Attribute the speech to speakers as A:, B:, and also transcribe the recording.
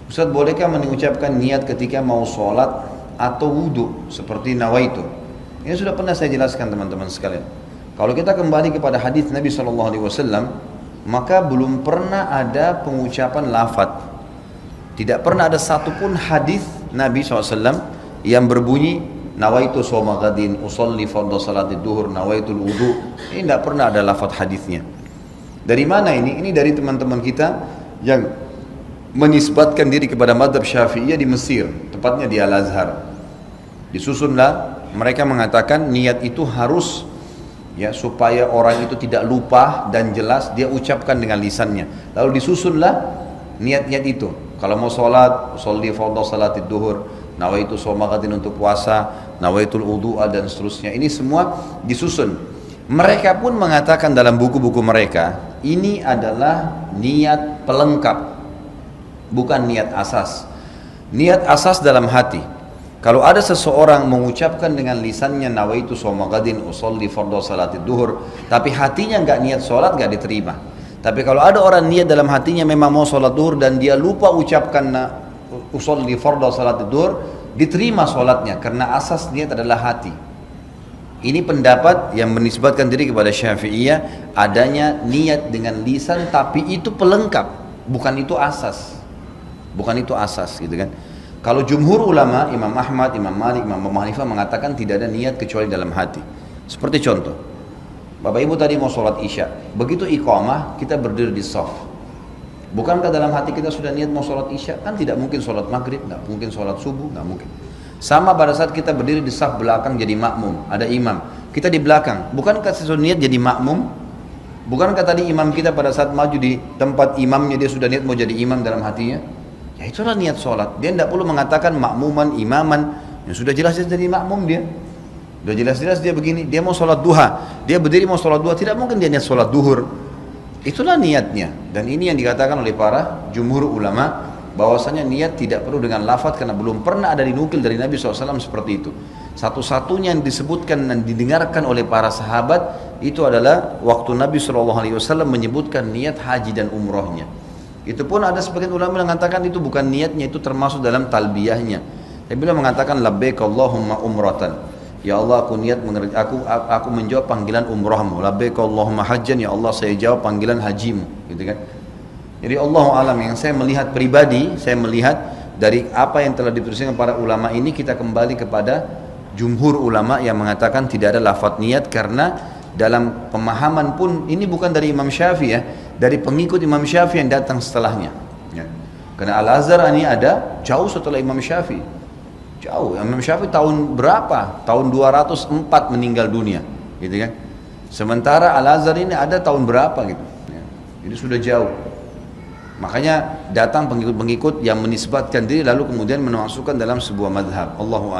A: Ustaz, bolehkah mengucapkan niat ketika mau sholat atau wudhu seperti nawaitu? Ini sudah pernah saya jelaskan teman-teman sekalian. Kalau kita kembali kepada hadis Nabi SAW, maka belum pernah ada pengucapan lafadz. Tidak pernah ada satupun hadis Nabi SAW yang berbunyi nawaitu shoma ghadin, usolli fardhu salatid duhur, nawaitul wudu. Ini tidak pernah ada lafadz hadisnya. Dari mana ini? Ini dari teman-teman kita yang menisbatkan diri kepada madhab Syafi'iyah di Mesir, tepatnya di Al-Azhar. Disusunlah, mereka mengatakan niat itu harus ya supaya orang itu tidak lupa dan jelas dia ucapkan dengan lisannya. Lalu disusunlah niat-niat itu. Kalau mau sholat, sholli fardhu salatid duhur, nawaitu shoma ghadin untuk puasa, nawaitul wudu'a dan seterusnya. Ini semua disusun. Mereka pun mengatakan dalam buku-buku mereka, ini adalah niat pelengkap, bukan niat asas. Niat asas dalam hati. Kalau ada seseorang mengucapkan dengan lisannya nawaitu shoma ghadin usolli fardhu salatid duhur, tapi hatinya enggak niat sholat, enggak diterima. Tapi kalau ada orang niat dalam hatinya memang mau sholat duhur dan dia lupa ucapkan usolli fardhu salatid duhur, diterima sholatnya karena asas niat adalah hati. Ini pendapat yang menisbatkan diri kepada Syafi'iyah, adanya niat dengan lisan tapi itu pelengkap, bukan itu asas. Bukan itu asas gitu kan. Kalau jumhur ulama, Imam Ahmad, Imam Malik, Imam Abu Hanifah mengatakan tidak ada niat kecuali dalam hati. Seperti contoh, Bapak Ibu tadi mau sholat isya, begitu iqamah kita berdiri di shaf. Bukankah dalam hati kita sudah niat mau sholat isya? Kan tidak mungkin sholat maghrib, nggak mungkin sholat subuh, nggak mungkin. Sama pada saat kita berdiri di shaf belakang jadi makmum, ada imam, kita di belakang, bukankah sesuatu niat jadi makmum? Bukankah tadi imam kita pada saat maju di tempat imamnya dia sudah niat mau jadi imam dalam hatinya? Ya itulah niat sholat. Dia tidak perlu mengatakan makmuman, imaman, yang sudah jelas jadi makmum dia. Sudah jelas-jelas dia begini, dia mau sholat duha, dia berdiri mau sholat duha, tidak mungkin dia niat sholat duhur. Itulah niatnya. Dan ini yang dikatakan oleh para jumhur ulama, bahwasanya niat tidak perlu dengan lafadz karena belum pernah ada dinukil dari Nabi SAW seperti itu. Satu-satunya yang disebutkan dan didengarkan oleh para sahabat itu adalah waktu Nabi SAW menyebutkan niat haji dan umrohnya. Itu pun ada sebagian ulama yang mengatakan itu bukan niatnya, itu termasuk dalam talbiyahnya. Tapi beliau mengatakan labbaik Allahumma umratan. Ya Allah, aku niat aku menjawab panggilan umrahmu. Labbaik Allahumma hajjan, ya Allah saya jawab panggilan hajimu, gitu kan. Jadi Allahu alam, yang saya melihat pribadi, saya melihat dari apa yang telah dituliskan para ulama ini, kita kembali kepada jumhur ulama yang mengatakan tidak ada lafadz niat, karena dalam pemahaman pun ini bukan dari Imam Syafi'i ya, dari pengikut Imam Syafi'i yang datang setelahnya ya. Karena Al-Azhar ini ada jauh setelah Imam Syafi'i, jauh. Imam Syafi'i tahun berapa? Tahun 204 meninggal dunia gitu kan. Sementara Al-Azhar ini ada tahun berapa gitu ya. Jadi sudah jauh. Makanya datang pengikut-pengikut yang menisbatkan diri lalu kemudian memasukkan dalam sebuah madhab. Allahu a'lam.